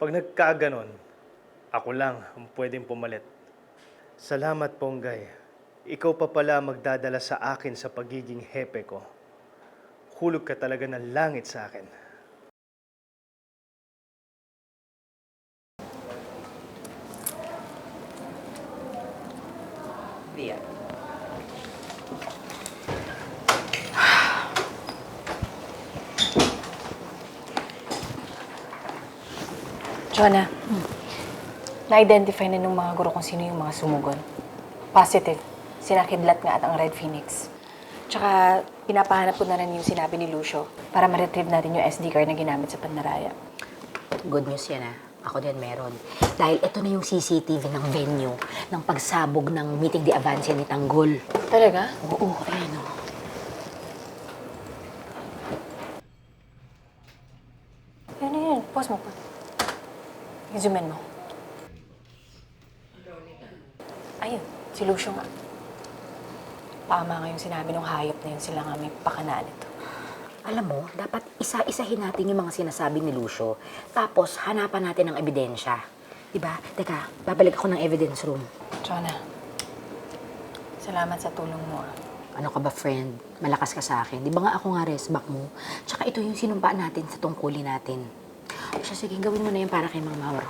Pag nagkaganon, ako lang ang pwedeng pumalit. Salamat, Ponggay. Ikaw pa pala magdadala sa akin sa pagiging hepe ko. Hulog ka talaga ng langit sa akin. Ria. Jonah, na-identify na ng mga guro kung sino yung mga sumugon. Positive. Sina Kidlat nga at ang Red Phoenix. Tsaka, pinapahanap ko na rin yung sinabi ni Lucio para ma-retrieve natin yung SD card na ginamit sa Pandaraya. Good news yan, ah. Ako din meron. Dahil ito na yung CCTV ng venue ng pagsabog ng meeting di Avancia ni Tanggol. Talaga? Oo, ayan o. Yun. Pause mo pa. I-zoom in mo. Ayun, si Lucio nga. Tama nga yung sinabi ng hayop na yun, sila nga may pakana nito. Alam mo, dapat isa-isahin natin yung mga sinasabi ni Lucio. Tapos, hanapan natin ng ebidensya. Diba? Teka, babalik ako ng evidence room. Jonah, salamat sa tulong mo. Ano ka ba, friend? Malakas ka sa akin. Di ba nga ako nga resback mo? Tsaka ito yung sinumpa natin sa tungkulin natin. O siya, sige, gawin mo na yan para kay Mang Mauro.